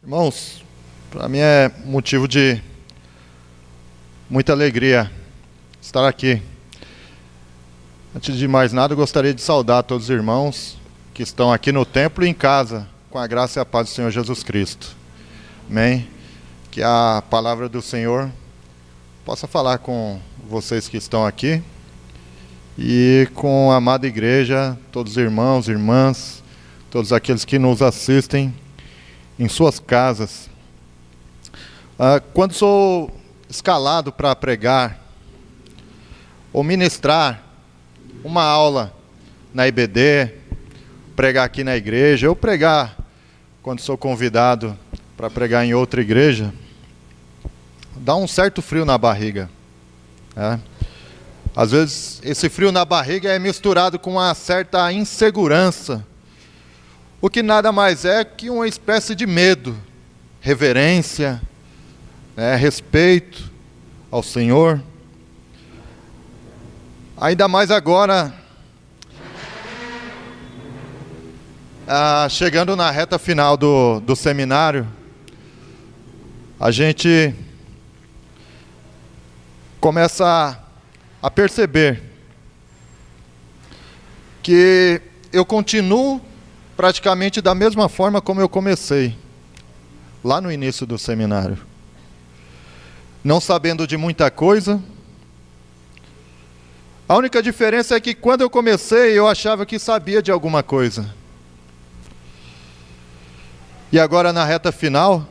Irmãos, para mim é motivo de muita alegria estar aqui. Antes de mais nada, eu gostaria de saudar todos os irmãos que estão aqui no templo e em casa, com a graça e a paz do Senhor Jesus Cristo. Amém? Que a palavra do Senhor possa falar com vocês que estão aqui e com a amada igreja, todos os irmãos, irmãs, todos aqueles que nos assistem em suas casas. Quando sou escalado para pregar ou ministrar uma aula na IBD, pregar aqui na igreja, ou pregar quando sou convidado para pregar em outra igreja, dá um certo frio na barriga, né? Às vezes esse frio na barriga é misturado com uma certa insegurança, o que nada mais é que uma espécie de medo, reverência, respeito ao Senhor. Ainda mais agora, chegando na reta final do seminário, a gente começa a perceber que eu continuo praticamente da mesma forma como eu comecei, lá no início do seminário. Não sabendo de muita coisa. A única diferença é que quando eu comecei, eu achava que sabia de alguma coisa. E agora na reta final,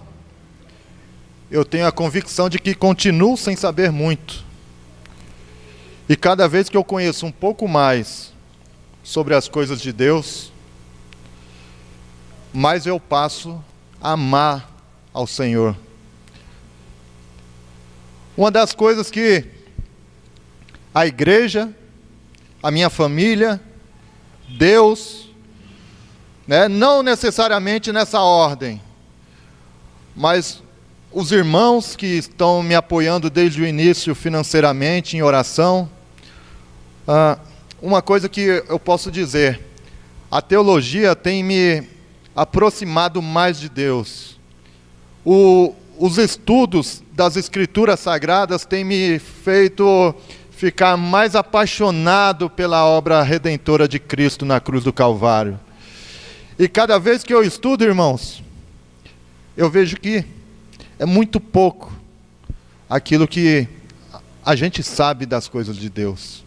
eu tenho a convicção de que continuo sem saber muito. E cada vez que eu conheço um pouco mais sobre as coisas de Deus, mais eu passo a amar ao Senhor. Uma das coisas que a igreja, a minha família, Deus, não necessariamente nessa ordem, mas os irmãos que estão me apoiando desde o início financeiramente, em oração, uma coisa que eu posso dizer, a teologia tem me aproximado mais de Deus. Os estudos das Escrituras Sagradas têm me feito ficar mais apaixonado pela obra redentora de Cristo na cruz do Calvário. E cada vez que eu estudo, irmãos, eu vejo que é muito pouco aquilo que a gente sabe das coisas de Deus.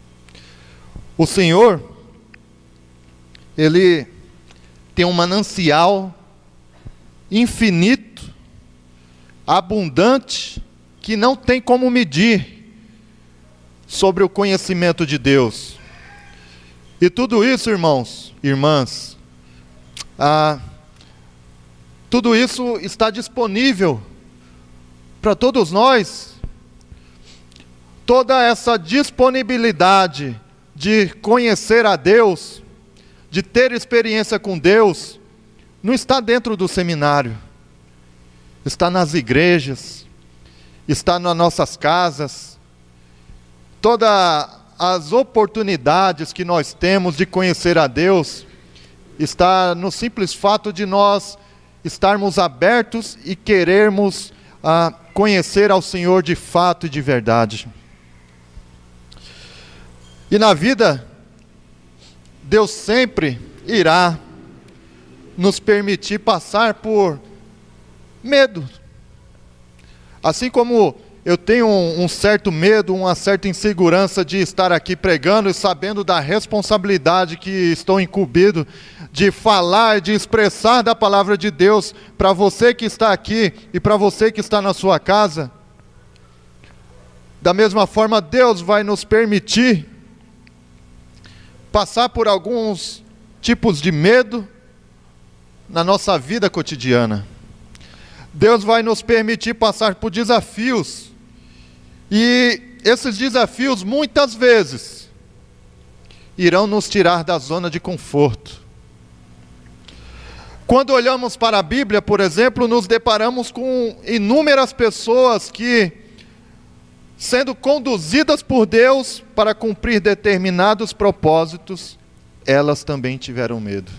O Senhor, Ele tem um manancial infinito, abundante, que não tem como medir sobre o conhecimento de Deus. E tudo isso, irmãos, irmãs, tudo isso está disponível para todos nós. Toda essa disponibilidade de conhecer a Deus, de ter experiência com Deus, não está dentro do seminário, está nas igrejas, está nas nossas casas. Todas as oportunidades que nós temos de conhecer a Deus, está no simples fato de nós estarmos abertos e querermos conhecer ao Senhor de fato e de verdade. E na vida, Deus sempre irá nos permitir passar por medo. Assim como eu tenho um certo medo, uma certa insegurança de estar aqui pregando e sabendo da responsabilidade que estou incumbido de falar, de expressar da palavra de Deus para você que está aqui e para você que está na sua casa. Da mesma forma, Deus vai nos permitir passar por alguns tipos de medo na nossa vida cotidiana. Deus vai nos permitir passar por desafios, e esses desafios muitas vezes irão nos tirar da zona de conforto. Quando olhamos para a Bíblia, por exemplo, nos deparamos com inúmeras pessoas que, sendo conduzidas por Deus para cumprir determinados propósitos, elas também tiveram medo.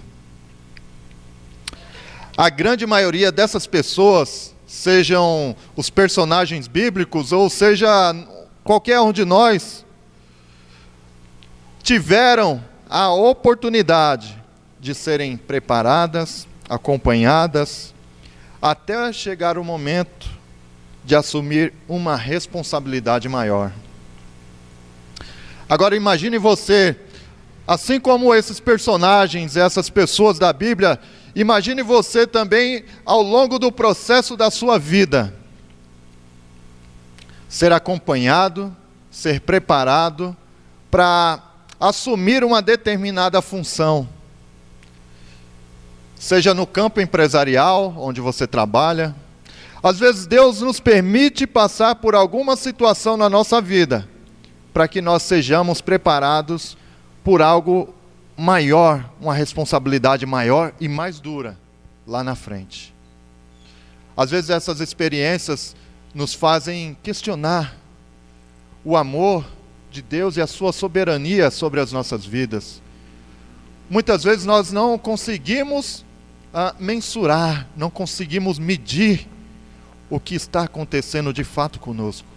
a grande maioria dessas pessoas, sejam os personagens bíblicos, ou seja, qualquer um de nós, tiveram a oportunidade de serem preparadas, acompanhadas, até chegar o momento de assumir uma responsabilidade maior. Agora imagine você, assim como esses personagens, essas pessoas da Bíblia, imagine você também ao longo do processo da sua vida, ser acompanhado, ser preparado para assumir uma determinada função, seja no campo empresarial, onde você trabalha. Às vezes Deus nos permite passar por alguma situação na nossa vida, para que nós sejamos preparados por algo maior, uma responsabilidade maior e mais dura, lá na frente. Às vezes essas experiências nos fazem questionar o amor de Deus e a sua soberania sobre as nossas vidas. Muitas vezes nós não conseguimos mensurar, não conseguimos medir o que está acontecendo de fato conosco.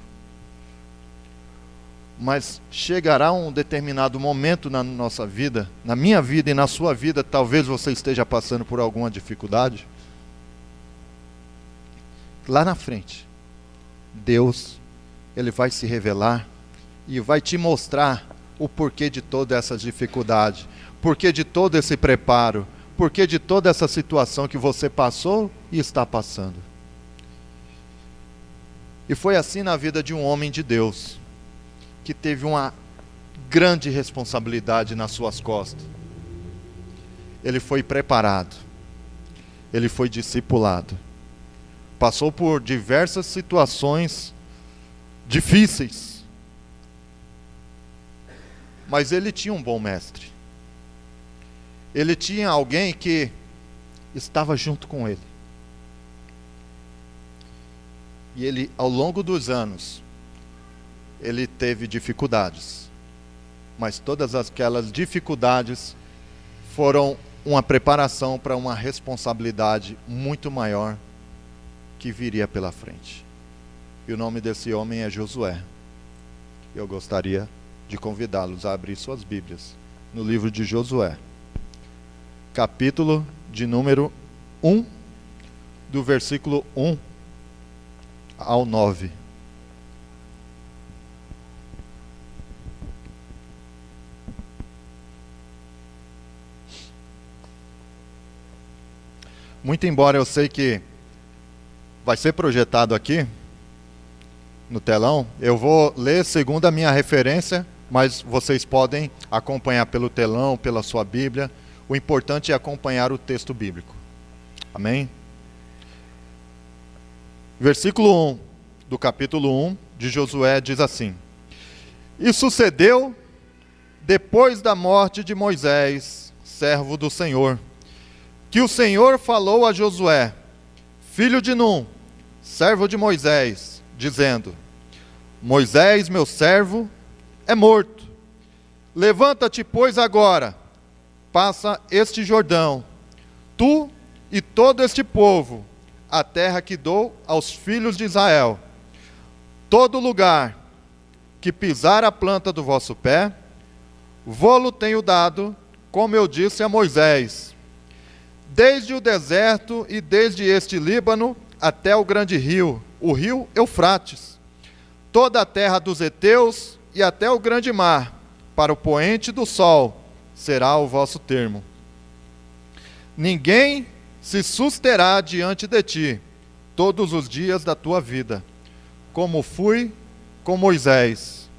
Mas chegará um determinado momento na nossa vida, na minha vida e na sua vida, talvez você esteja passando por alguma dificuldade. Lá na frente, Deus, Ele vai se revelar e vai te mostrar o porquê de toda essa dificuldade, porquê de todo esse preparo, porquê de toda essa situação que você passou e está passando. E foi assim na vida de um homem de Deus, que teve uma grande responsabilidade nas suas costas. Ele foi preparado, ele foi discipulado, passou por diversas situações difíceis, mas ele tinha um bom mestre. Ele tinha alguém que estava junto com ele. E ele, ao longo dos anos, ele teve dificuldades, mas todas aquelas dificuldades foram uma preparação para uma responsabilidade muito maior que viria pela frente. E o nome desse homem é Josué. Eu gostaria de convidá-los a abrir suas Bíblias no livro de Josué, capítulo de número 1, do versículo 1 ao 9. Muito embora eu sei que vai ser projetado aqui no telão, eu vou ler segundo a minha referência, mas vocês podem acompanhar pelo telão, pela sua Bíblia. O importante é acompanhar o texto bíblico. Amém? Versículo 1 do capítulo 1 de Josué diz assim: E sucedeu, depois da morte de Moisés, servo do Senhor, que o Senhor falou a Josué, filho de Num, servo de Moisés, dizendo: Moisés, meu servo, é morto. Levanta-te, pois, agora, passa este Jordão, tu e todo este povo, a terra que dou aos filhos de Israel. Todo lugar que pisar a planta do vosso pé, vô-lo tenho dado, como eu disse a Moisés. Desde o deserto e desde este Líbano até o grande rio, o rio Eufrates, toda a terra dos heteus e até o grande mar, para o poente do sol, será o vosso termo. Ninguém se susterá diante de ti todos os dias da tua vida, como fui com Moisés.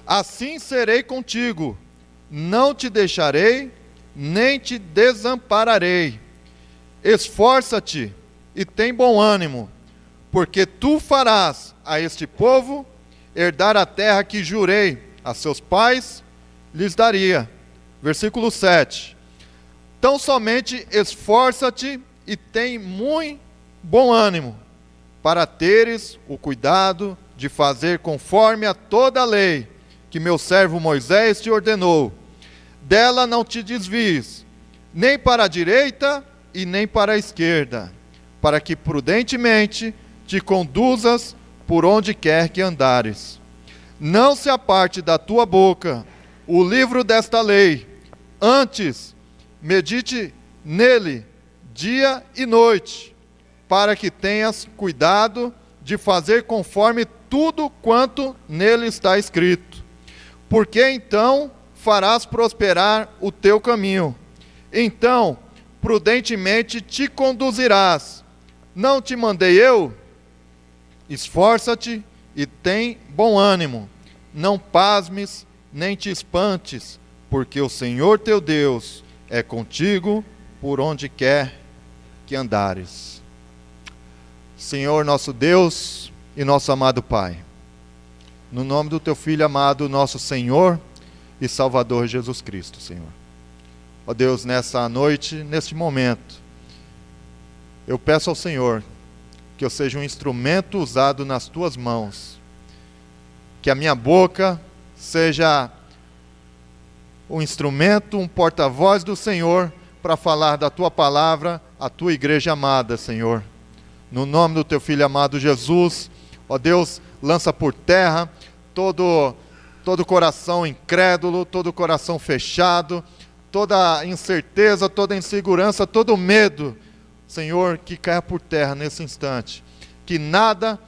Assim serei contigo, não te deixarei, nem te desampararei. Esforça-te e tem bom ânimo, porque tu farás a este povo herdar a terra que jurei a seus pais lhes daria. Versículo 7. Tão somente esforça-te e tem muito bom ânimo, para teres o cuidado de fazer conforme a toda a lei que meu servo Moisés te ordenou. Dela não te desvies, nem para a direita, e nem para a esquerda, para que prudentemente te conduzas por onde quer que andares. Não se aparte da tua boca o livro desta lei, antes medite nele dia e noite, para que tenhas cuidado de fazer conforme tudo quanto nele está escrito. Porque então farás prosperar o teu caminho. Então prudentemente te conduzirás. Não te mandei eu? Esforça-te e tem bom ânimo. Não pasmes nem te espantes, porque o Senhor teu Deus é contigo por onde quer que andares. Senhor nosso Deus e nosso amado Pai, no nome do teu Filho amado, nosso Senhor e Salvador Jesus Cristo, Senhor. Ó Deus, nessa noite, neste momento, eu peço ao Senhor que eu seja um instrumento usado nas tuas mãos, que a minha boca seja um instrumento, um porta-voz do Senhor para falar da tua palavra à tua igreja amada, Senhor. No nome do teu Filho amado Jesus, ó Deus, lança por terra todo coração incrédulo, todo coração fechado, toda incerteza, toda insegurança, todo medo, Senhor, que caia por terra nesse instante. Que nada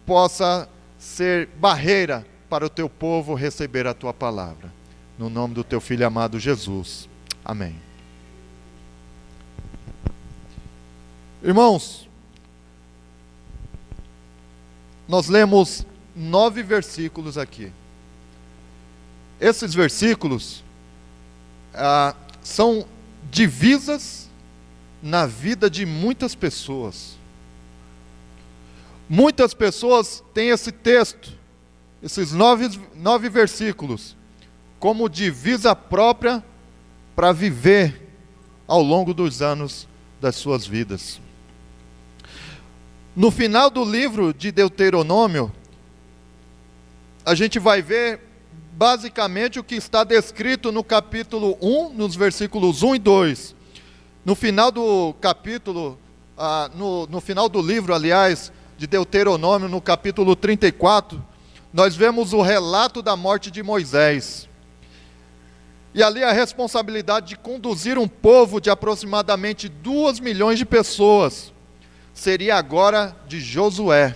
possa ser barreira para o teu povo receber a tua palavra. No nome do teu Filho amado Jesus. Amém. Irmãos, nós lemos 9 versículos aqui. Esses versículos são divisas na vida de muitas pessoas. Muitas pessoas têm esse texto, esses 9 versículos, como divisa própria para viver ao longo dos anos das suas vidas. No final do livro de Deuteronômio, a gente vai ver basicamente o que está descrito no capítulo 1, nos versículos 1 e 2. No final do capítulo, no final do livro, aliás, de Deuteronômio, no capítulo 34, nós vemos o relato da morte de Moisés. E ali a responsabilidade de conduzir um povo de aproximadamente 2 milhões de pessoas seria agora de Josué,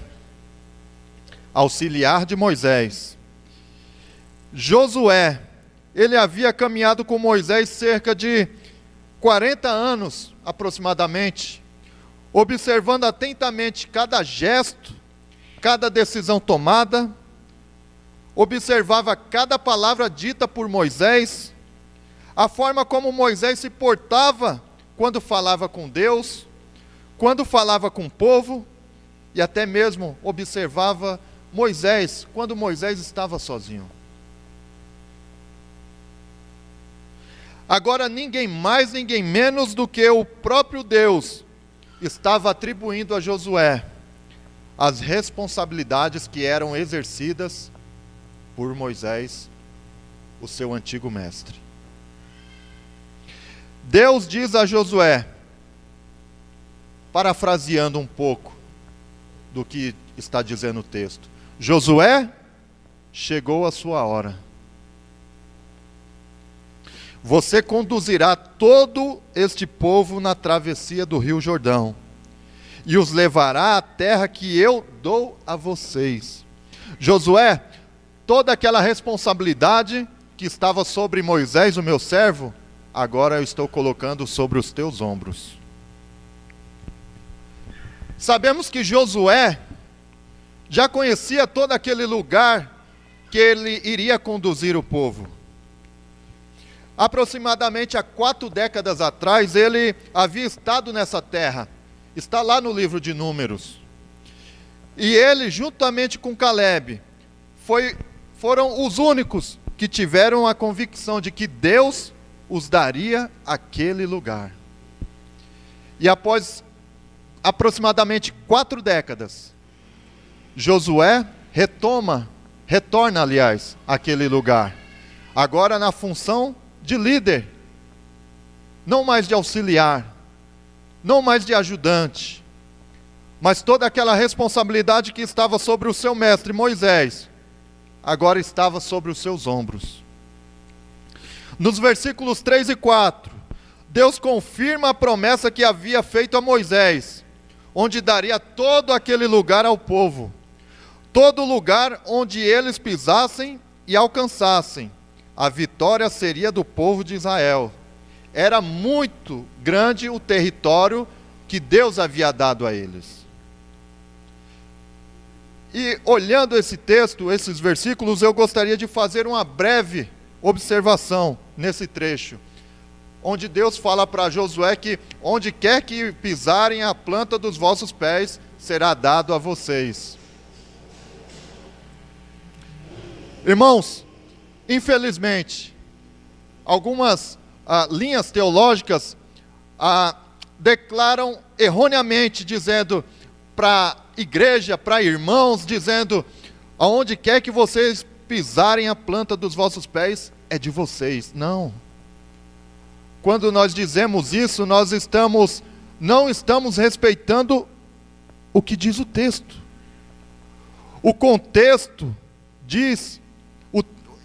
auxiliar de Moisés. Josué, ele havia caminhado com Moisés cerca de 40 anos aproximadamente, observando atentamente cada gesto, cada decisão tomada, observava cada palavra dita por Moisés, a forma como Moisés se portava quando falava com Deus, quando falava com o povo, e até mesmo observava Moisés quando Moisés estava sozinho. Agora ninguém mais, ninguém menos do que o próprio Deus estava atribuindo a Josué as responsabilidades que eram exercidas por Moisés, o seu antigo mestre. Deus diz a Josué, parafraseando um pouco do que está dizendo o texto: Josué, chegou a sua hora. Você conduzirá todo este povo na travessia do rio Jordão, e os levará à terra que eu dou a vocês. Josué, toda aquela responsabilidade que estava sobre Moisés, o meu servo, agora eu estou colocando sobre os teus ombros. Sabemos que Josué já conhecia todo aquele lugar que ele iria conduzir o povo. Aproximadamente há 4 décadas atrás, ele havia estado nessa terra. Está lá no livro de Números. E ele, juntamente com Caleb, foram os únicos que tiveram a convicção de que Deus os daria aquele lugar. E após aproximadamente 4 décadas, Josué retorna, àquele lugar. Agora na função de líder, não mais de auxiliar, não mais de ajudante, mas toda aquela responsabilidade que estava sobre o seu mestre Moisés, agora estava sobre os seus ombros. Nos versículos 3 e 4, Deus confirma a promessa que havia feito a Moisés, onde daria todo aquele lugar ao povo, todo lugar onde eles pisassem e alcançassem, a vitória seria do povo de Israel. Era muito grande o território que Deus havia dado a eles. E olhando esse texto, esses versículos, eu gostaria de fazer uma breve observação nesse trecho, onde Deus fala para Josué que onde quer que pisarem a planta dos vossos pés, será dado a vocês. Irmãos, infelizmente, algumas linhas teológicas declaram erroneamente, dizendo para a igreja, para irmãos, dizendo, aonde quer que vocês pisarem a planta dos vossos pés, é de vocês. Não. Quando nós dizemos isso, nós não estamos respeitando o que diz o texto. O contexto diz,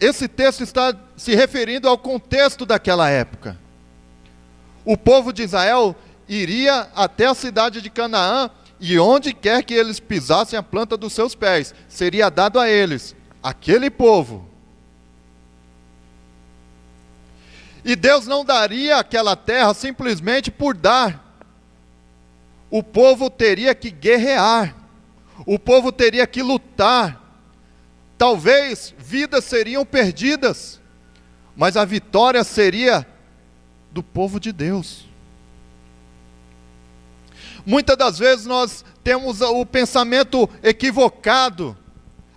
esse texto está se referindo ao contexto daquela época. O povo de Israel iria até a cidade de Canaã, e onde quer que eles pisassem a planta dos seus pés, seria dado a eles, aquele povo. E Deus não daria aquela terra simplesmente por dar. O povo teria que guerrear, o povo teria que lutar. Talvez vidas seriam perdidas, mas a vitória seria do povo de Deus. Muitas das vezes nós temos o pensamento equivocado,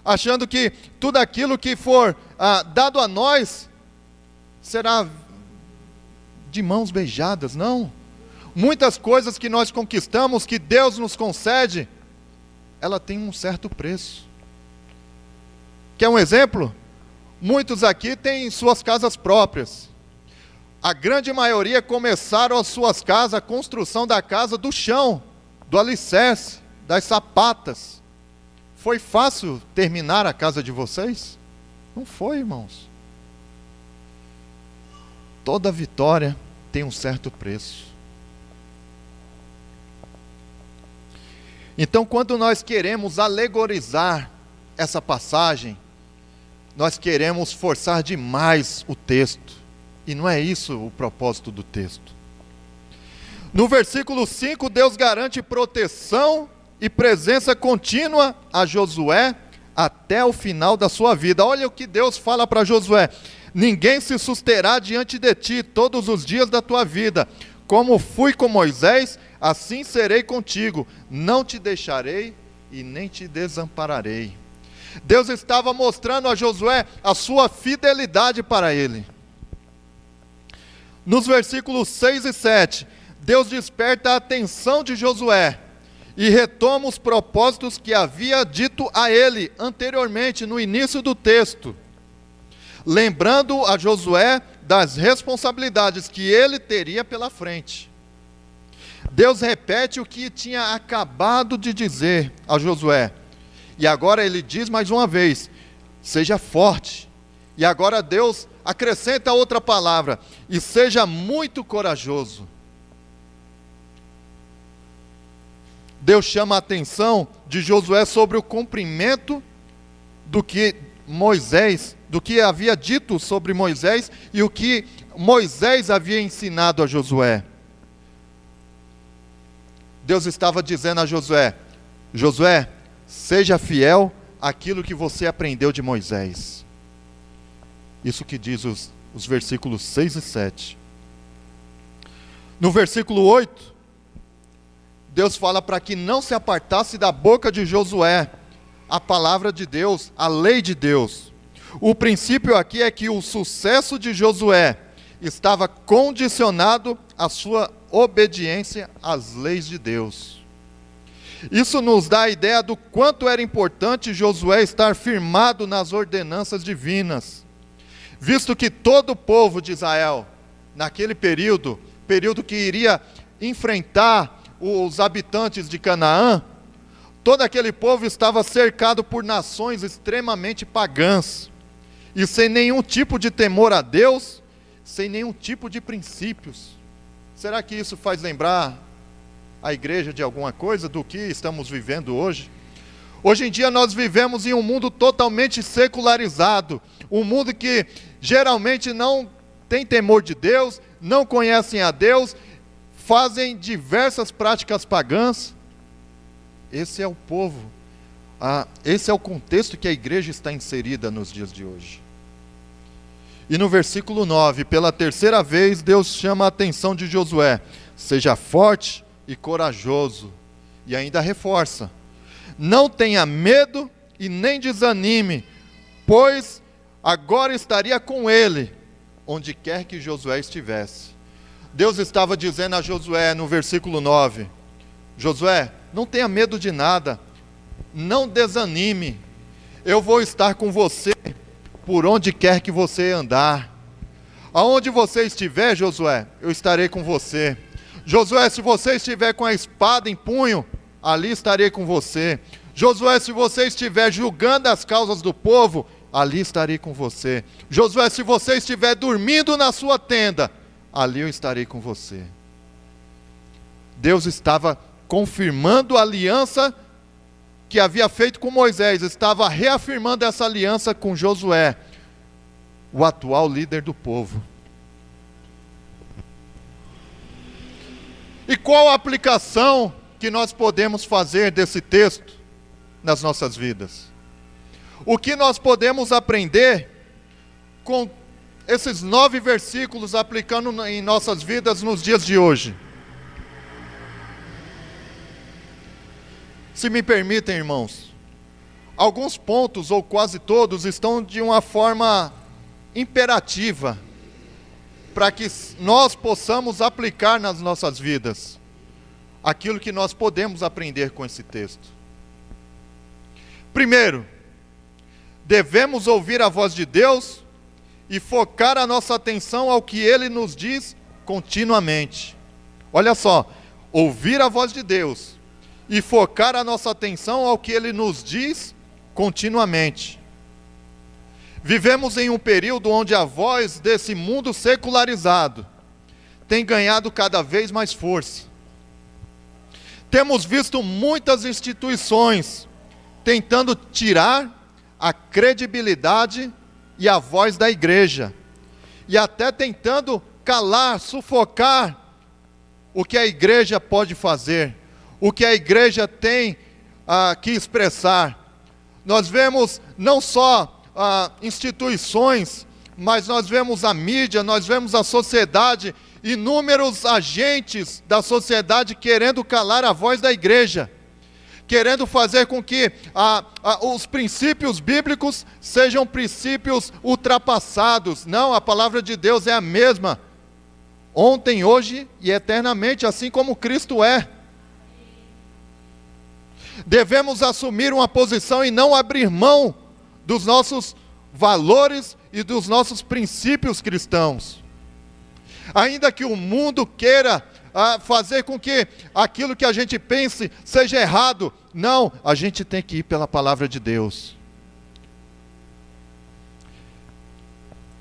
achando que tudo aquilo que for dado a nós será de mãos beijadas. Não. Muitas coisas que nós conquistamos, que Deus nos concede, ela tem um certo preço. Quer um exemplo? Muitos aqui têm suas casas próprias. A grande maioria começaram as suas casas, a construção da casa do chão, do alicerce, das sapatas. Foi fácil terminar a casa de vocês? Não foi, irmãos. Toda vitória tem um certo preço. Então, quando nós queremos alegorizar essa passagem, nós queremos forçar demais o texto. E não é isso o propósito do texto. No versículo 5, Deus garante proteção e presença contínua a Josué até o final da sua vida. Olha o que Deus fala para Josué: ninguém se susterá diante de ti todos os dias da tua vida. Como fui com Moisés, assim serei contigo. Não te deixarei e nem te desampararei. Deus estava mostrando a Josué a sua fidelidade para ele. Nos versículos 6 e 7, Deus desperta a atenção de Josué e retoma os propósitos que havia dito a ele anteriormente, no início do texto, lembrando a Josué das responsabilidades que ele teria pela frente. Deus repete o que tinha acabado de dizer a Josué, e agora ele diz mais uma vez: seja forte. E agora Deus acrescenta outra palavra: e seja muito corajoso. Deus chama a atenção de Josué sobre o cumprimento do que havia dito sobre Moisés e o que Moisés havia ensinado a Josué. Deus estava dizendo a Josué: Josué, seja fiel àquilo que você aprendeu de Moisés. Isso que diz os versículos 6 e 7. No versículo 8, Deus fala para que não se apartasse da boca de Josué a palavra de Deus, a lei de Deus. O princípio aqui é que o sucesso de Josué estava condicionado à sua obediência às leis de Deus. Isso nos dá a ideia do quanto era importante Josué estar firmado nas ordenanças divinas, visto que todo o povo de Israel, naquele período que iria enfrentar os habitantes de Canaã, todo aquele povo estava cercado por nações extremamente pagãs, e sem nenhum tipo de temor a Deus, sem nenhum tipo de princípios. Será que isso faz lembrar a igreja de alguma coisa, do que estamos vivendo hoje? Hoje em dia nós vivemos em um mundo totalmente secularizado, um mundo que geralmente não tem temor de Deus, não conhecem a Deus, fazem diversas práticas pagãs. Esse é o povo, esse é o contexto que a igreja está inserida nos dias de hoje. E no versículo 9, pela terceira vez, Deus chama a atenção de Josué: seja forte e corajoso. E ainda reforça: não tenha medo e nem desanime, pois agora estaria com ele, onde quer que Josué estivesse. Deus estava dizendo a Josué no versículo 9: Josué, não tenha medo de nada, não desanime, eu vou estar com você por onde quer que você andar. Aonde você estiver, Josué, eu estarei com você. Josué, se você estiver com a espada em punho, ali estarei com você. Josué, se você estiver julgando as causas do povo, ali estarei com você. Josué, se você estiver dormindo na sua tenda, ali eu estarei com você. Deus estava confirmando a aliança que havia feito com Moisés, estava reafirmando essa aliança com Josué, o atual líder do povo. E qual a aplicação que nós podemos fazer desse texto nas nossas vidas? O que nós podemos aprender com esses 9 versículos aplicando em nossas vidas nos dias de hoje? Se me permitem, irmãos, alguns pontos, ou quase todos, estão de uma forma imperativa, para que nós possamos aplicar nas nossas vidas aquilo que nós podemos aprender com esse texto. Primeiro, devemos ouvir a voz de Deus e focar a nossa atenção ao que Ele nos diz continuamente. Olha só, ouvir a voz de Deus e focar a nossa atenção ao que Ele nos diz continuamente. Vivemos em um período onde a voz desse mundo secularizado tem ganhado cada vez mais força. Temos visto muitas instituições tentando tirar a credibilidade e a voz da igreja, e até tentando calar, sufocar o que a igreja pode fazer, o que a igreja tem que expressar. Nós vemos não só instituições, mas nós vemos a mídia, nós vemos a sociedade, inúmeros agentes da sociedade querendo calar a voz da igreja, querendo fazer com que os princípios bíblicos sejam princípios ultrapassados. Não, a palavra de Deus é a mesma, ontem, hoje e eternamente, assim como Cristo é. Devemos assumir uma posição e não abrir mão dos nossos valores e dos nossos princípios cristãos. Ainda que o mundo queira fazer com que aquilo que a gente pense seja errado, não, a gente tem que ir pela palavra de Deus.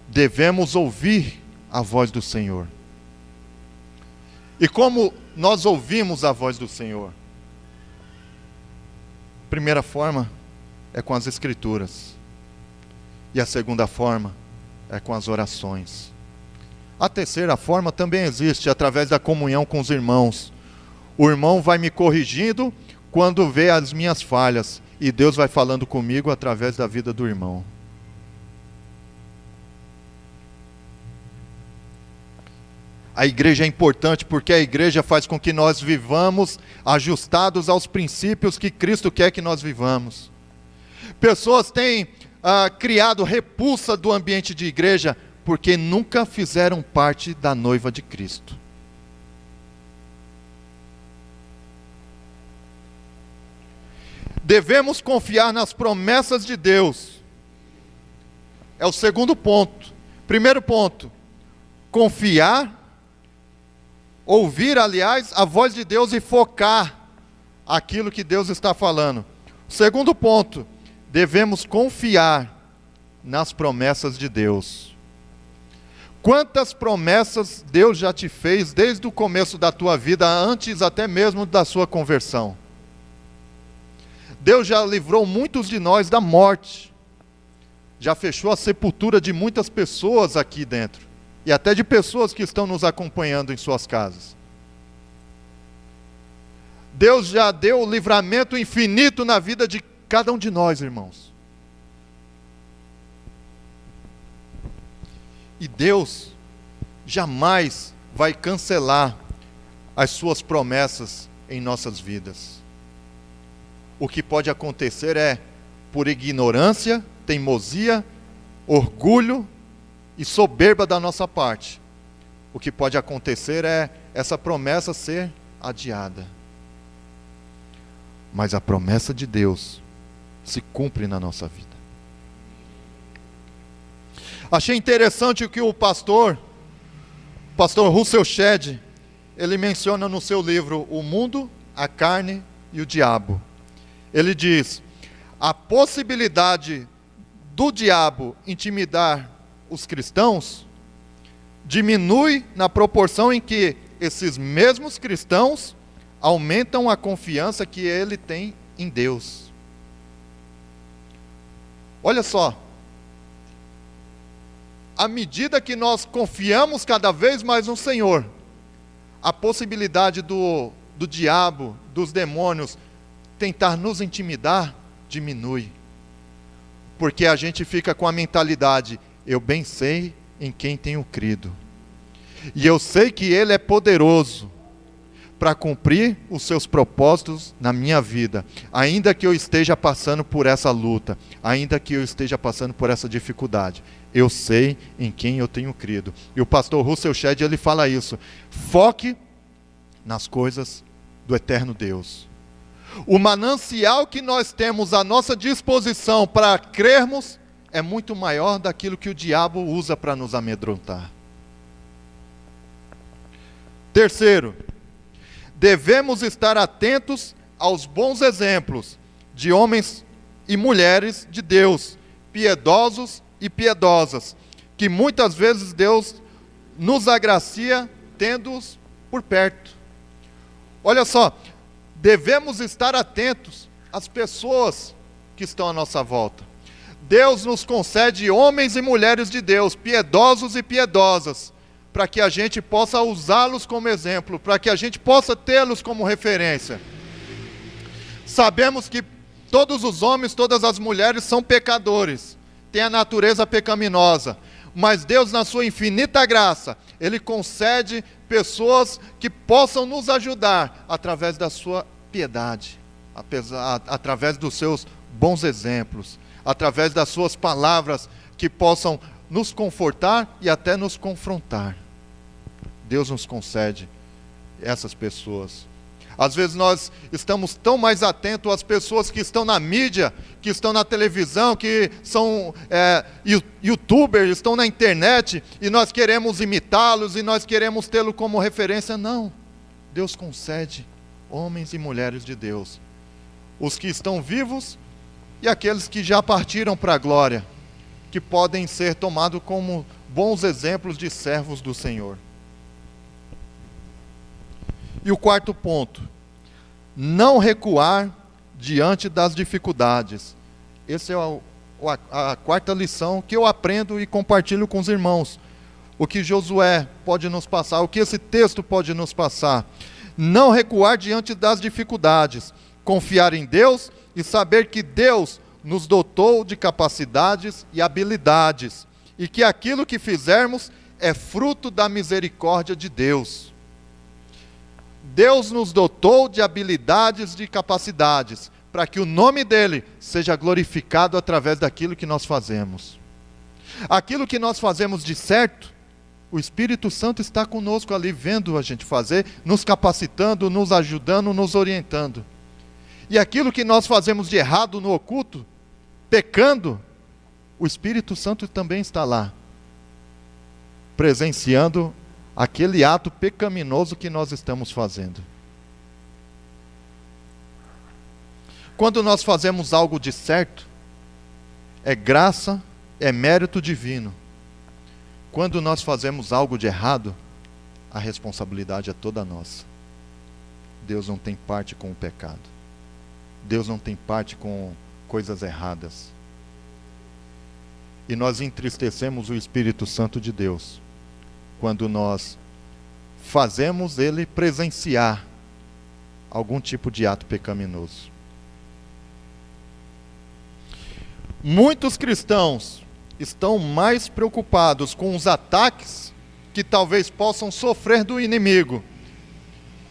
Devemos ouvir a voz do Senhor. E como nós ouvimos a voz do Senhor? Primeira forma é com as Escrituras. E a segunda forma é com as orações. A terceira forma também existe, através da comunhão com os irmãos. O irmão vai me corrigindo quando vê as minhas falhas, e Deus vai falando comigo através da vida do irmão. A igreja é importante porque a igreja faz com que nós vivamos ajustados aos princípios que Cristo quer que nós vivamos. Pessoas têm criado repulsa do ambiente de igreja porque nunca fizeram parte da noiva de Cristo. Devemos confiar nas promessas de Deus. É o segundo ponto. Primeiro ponto, confiar Ouvir, aliás, a voz de Deus e focar aquilo que Deus está falando. Segundo ponto, devemos confiar nas promessas de Deus. Quantas promessas Deus já te fez desde o começo da tua vida, antes até mesmo da sua conversão? Deus já livrou muitos de nós da morte, já fechou a sepultura de muitas pessoas aqui dentro, e até de pessoas que estão nos acompanhando em suas casas. Deus já deu o livramento infinito na vida de cada um de nós, irmãos. E Deus jamais vai cancelar as suas promessas em nossas vidas. O que pode acontecer é, por ignorância, teimosia, orgulho e soberba da nossa parte, o que pode acontecer é essa promessa ser adiada. Mas a promessa de Deus se cumpre na nossa vida. Achei interessante o que o pastor Russell Shedd, ele menciona no seu livro O Mundo, a Carne e o Diabo. Ele diz: a possibilidade do diabo intimidar os cristãos diminui na proporção em que esses mesmos cristãos aumentam a confiança que ele tem em Deus. Olha só, à medida que nós confiamos cada vez mais no Senhor, a possibilidade do diabo, dos demônios, tentar nos intimidar, diminui. Porque a gente fica com a mentalidade: eu bem sei em quem tenho crido. E eu sei que Ele é poderoso para cumprir os seus propósitos na minha vida. Ainda que eu esteja passando por essa luta, ainda que eu esteja passando por essa dificuldade, eu sei em quem eu tenho crido. E o pastor Russell Shedd, ele fala isso: foque nas coisas do eterno Deus. O manancial que nós temos à nossa disposição para crermos é muito maior daquilo que o diabo usa para nos amedrontar. Terceiro, devemos estar atentos aos bons exemplos de homens e mulheres de Deus, piedosos e piedosas, que muitas vezes Deus nos agracia tendo-os por perto. Olha só, devemos estar atentos às pessoas que estão à nossa volta. Deus nos concede homens e mulheres de Deus, piedosos e piedosas, para que a gente possa usá-los como exemplo, para que a gente possa tê-los como referência. Sabemos que todos os homens, todas as mulheres são pecadores, têm a natureza pecaminosa, mas Deus, na sua infinita graça, Ele concede pessoas que possam nos ajudar através da sua piedade, através dos seus bons exemplos, através das suas palavras que possam nos confortar e até nos confrontar. Deus nos concede essas pessoas. Às vezes nós estamos tão mais atentos às pessoas que estão na mídia, que estão na televisão, que são youtubers, estão na internet, e nós queremos imitá-los e nós queremos tê-lo como referência. Não, Deus concede homens e mulheres de Deus, os que estão vivos e aqueles que já partiram para a glória, que podem ser tomados como bons exemplos de servos do Senhor. E o quarto ponto: não recuar diante das dificuldades. Essa é a quarta lição que eu aprendo e compartilho com os irmãos. O que Josué pode nos passar, o que esse texto pode nos passar. Não recuar diante das dificuldades, confiar em Deus e saber que Deus nos dotou de capacidades e habilidades, e que aquilo que fizermos é fruto da misericórdia de Deus. Deus nos dotou de habilidades, de capacidades, para que o nome dEle seja glorificado através daquilo que nós fazemos. Aquilo que nós fazemos de certo, o Espírito Santo está conosco ali, vendo a gente fazer, nos capacitando, nos ajudando, nos orientando. E aquilo que nós fazemos de errado no oculto, pecando, o Espírito Santo também está lá, presenciando aquele ato pecaminoso que nós estamos fazendo. Quando nós fazemos algo de certo, é graça, é mérito divino. Quando nós fazemos algo de errado, a responsabilidade é toda nossa. Deus não tem parte com o pecado. Deus não tem parte com coisas erradas. E nós entristecemos o Espírito Santo de Deus quando nós fazemos ele presenciar algum tipo de ato pecaminoso. Muitos cristãos estão mais preocupados com os ataques que talvez possam sofrer do inimigo,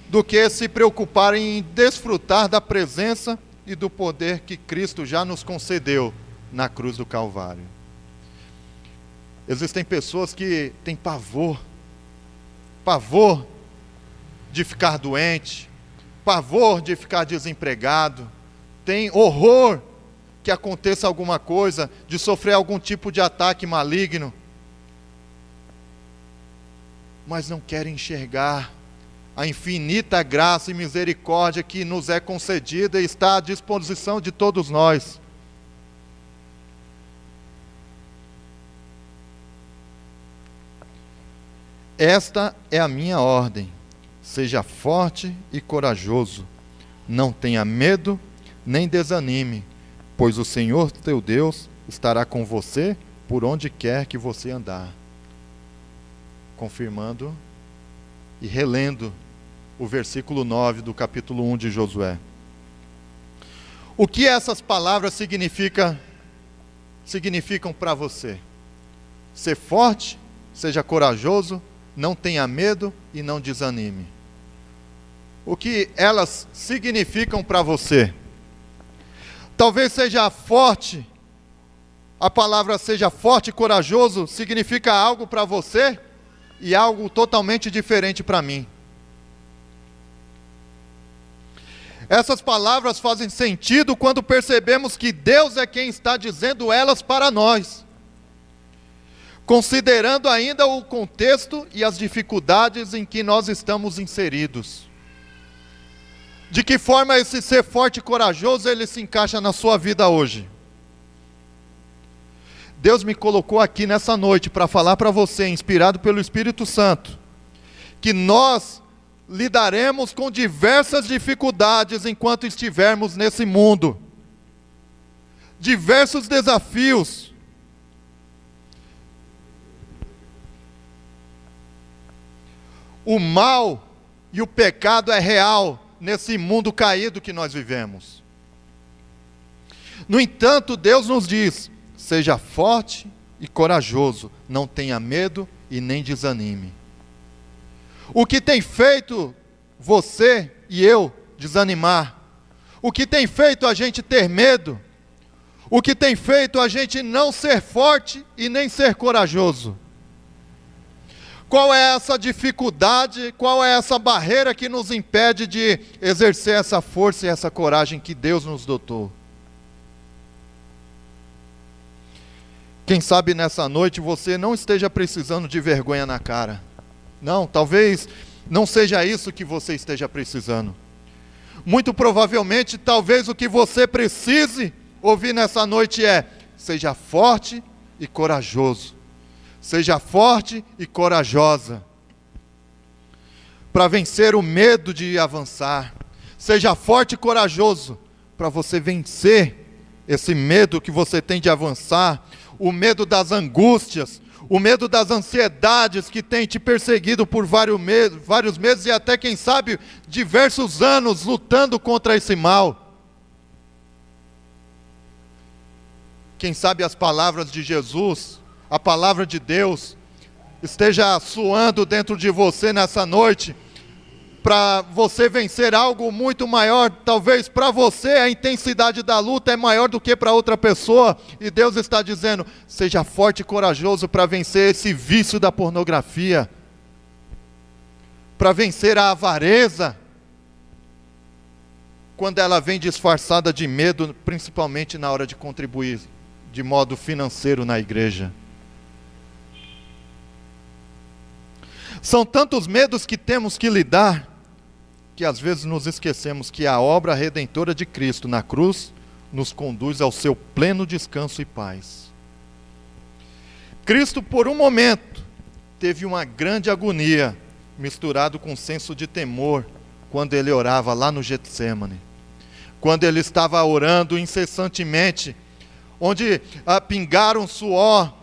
do que se preocuparem em desfrutar da presença e do poder que Cristo já nos concedeu na cruz do Calvário. Existem pessoas que têm pavor de ficar doente, pavor de ficar desempregado, tem horror que aconteça alguma coisa, de sofrer algum tipo de ataque maligno, mas não querem enxergar a infinita graça e misericórdia que nos é concedida e está à disposição de todos nós. Esta é a minha ordem: seja forte e corajoso, não tenha medo nem desanime, pois o Senhor teu Deus estará com você por onde quer que você andar. Confirmando e relendo o versículo 9 do capítulo 1 de Josué. O que essas palavras significam para você? Ser forte, seja corajoso, não tenha medo e não desanime. O que elas significam para você? Talvez seja forte, a palavra seja forte e corajoso, significa algo para você e algo totalmente diferente para mim. Essas palavras fazem sentido quando percebemos que Deus é quem está dizendo elas para nós, considerando ainda o contexto e as dificuldades em que nós estamos inseridos. De que forma esse ser forte e corajoso ele se encaixa na sua vida hoje? Deus me colocou aqui nessa noite para falar para você, inspirado pelo Espírito Santo, que nós lidaremos com diversas dificuldades enquanto estivermos nesse mundo. Diversos desafios. O mal e o pecado é real nesse mundo caído que nós vivemos. No entanto, Deus nos diz: seja forte e corajoso, não tenha medo e nem desanime. O que tem feito você e eu desanimar? O que tem feito a gente ter medo? O que tem feito a gente não ser forte e nem ser corajoso? Qual é essa dificuldade, qual é essa barreira que nos impede de exercer essa força e essa coragem que Deus nos dotou? Quem sabe nessa noite você não esteja precisando de vergonha na cara. Não, talvez não seja isso que você esteja precisando. Muito provavelmente, talvez o que você precise ouvir nessa noite é: seja forte e corajoso. Seja forte e corajosa, para vencer o medo de avançar. Seja forte e corajoso, para você vencer esse medo que você tem de avançar, o medo das angústias, o medo das ansiedades que tem te perseguido por vários meses e até, quem sabe, diversos anos lutando contra esse mal. Quem sabe as palavras de Jesus, a palavra de Deus, esteja soando dentro de você nessa noite, para você vencer algo muito maior. Talvez para você a intensidade da luta é maior do que para outra pessoa, e Deus está dizendo: seja forte e corajoso para vencer esse vício da pornografia, para vencer a avareza, quando ela vem disfarçada de medo, principalmente na hora de contribuir de modo financeiro na igreja. São tantos medos que temos que lidar, que às vezes nos esquecemos que a obra redentora de Cristo na cruz nos conduz ao seu pleno descanso e paz. Cristo, por um momento, teve uma grande agonia, misturado com um senso de temor, quando ele orava lá no Getsêmani. Quando ele estava orando incessantemente, onde pingaram suor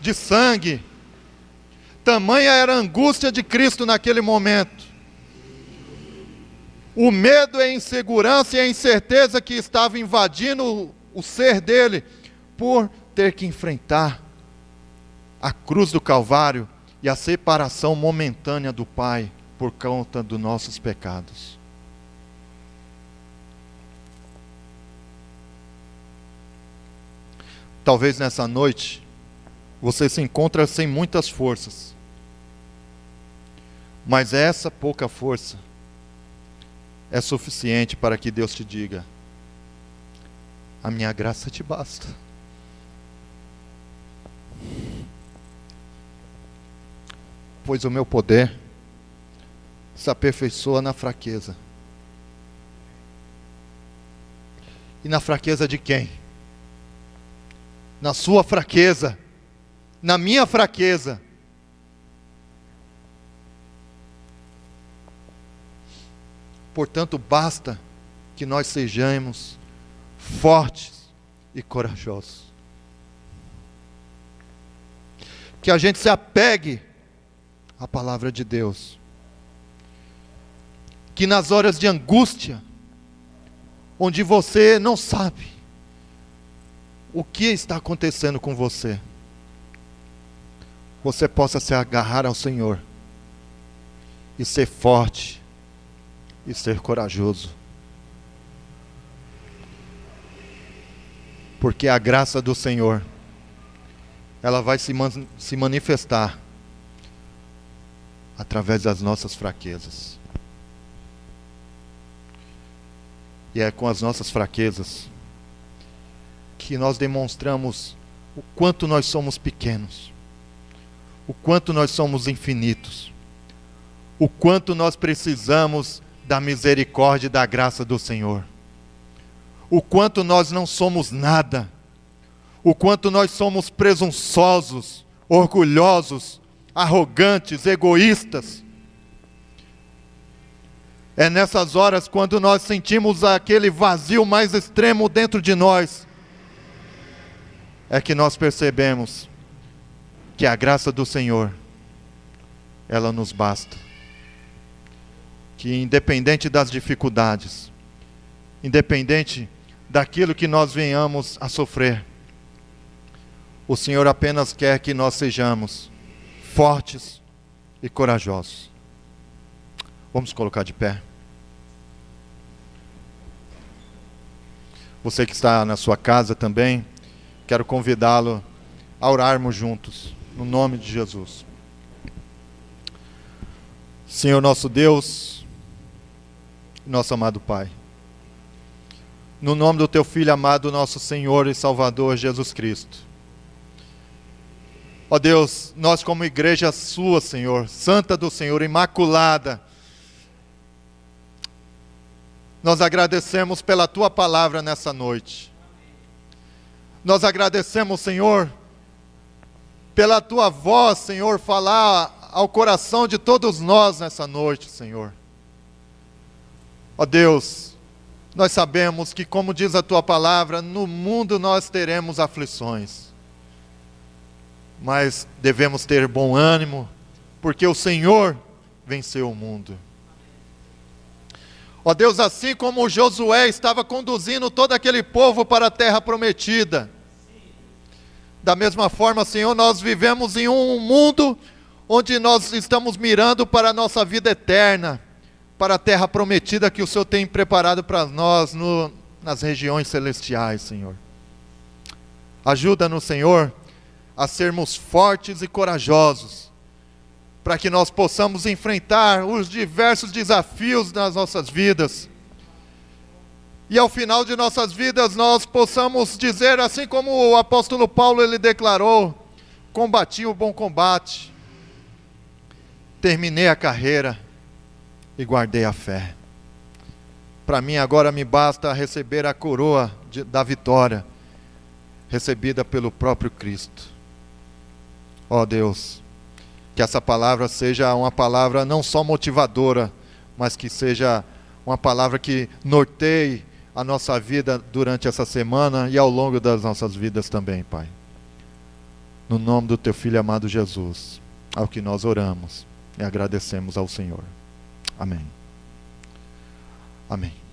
de sangue. Tamanha era a angústia de Cristo naquele momento. O medo e a insegurança e a incerteza que estava invadindo o ser dele, por ter que enfrentar a cruz do Calvário e a separação momentânea do Pai, por conta dos nossos pecados. Talvez nessa noite, você se encontre sem muitas forças, mas essa pouca força é suficiente para que Deus te diga: a minha graça te basta. Pois o meu poder se aperfeiçoa na fraqueza. E na fraqueza de quem? Na sua fraqueza, na minha fraqueza. Portanto, basta que nós sejamos fortes e corajosos. Que a gente se apegue à palavra de Deus. Que nas horas de angústia, onde você não sabe o que está acontecendo com você, você possa se agarrar ao Senhor e ser forte e ser corajoso. Porque a graça do Senhor, ela vai se manifestar através das nossas fraquezas. E é com as nossas fraquezas que nós demonstramos o quanto nós somos pequenos, o quanto nós somos infinitos, o quanto nós precisamos da misericórdia e da graça do Senhor, o quanto nós não somos nada, o quanto nós somos presunçosos, orgulhosos, arrogantes, egoístas. É nessas horas, quando nós sentimos aquele vazio mais extremo dentro de nós, é que nós percebemos que a graça do Senhor, ela nos basta. Que independente das dificuldades, independente daquilo que nós venhamos a sofrer, o Senhor apenas quer que nós sejamos fortes e corajosos. Vamos colocar de pé. Você que está na sua casa também, quero convidá-lo a orarmos juntos, no nome de Jesus. Senhor nosso Deus, nosso amado Pai, no nome do Teu Filho amado, nosso Senhor e Salvador Jesus Cristo. Ó Deus, nós como igreja Sua, Senhor, Santa do Senhor, Imaculada, nós agradecemos pela Tua palavra nessa noite. Nós agradecemos, Senhor, pela Tua voz, Senhor, falar ao coração de todos nós nessa noite, Senhor. Ó Deus, nós sabemos que, como diz a Tua palavra, no mundo nós teremos aflições. Mas devemos ter bom ânimo, porque o Senhor venceu o mundo. Ó Deus, assim como Josué estava conduzindo todo aquele povo para a terra prometida, da mesma forma, Senhor, nós vivemos em um mundo onde nós estamos mirando para a nossa vida eterna, para a terra prometida que o Senhor tem preparado para nós nas regiões celestiais, Senhor. Ajuda-nos, Senhor, a sermos fortes e corajosos, para que nós possamos enfrentar os diversos desafios das nossas vidas. E ao final de nossas vidas nós possamos dizer, assim como o apóstolo Paulo ele declarou: combati o bom combate, terminei a carreira e guardei a fé. Para mim agora me basta receber a coroa da vitória, recebida pelo próprio Cristo. Ó Deus, que essa palavra seja uma palavra não só motivadora, mas que seja uma palavra que norteie a nossa vida durante essa semana e ao longo das nossas vidas também, Pai. No nome do Teu Filho amado Jesus, ao que nós oramos e agradecemos ao Senhor. Amém. Amém.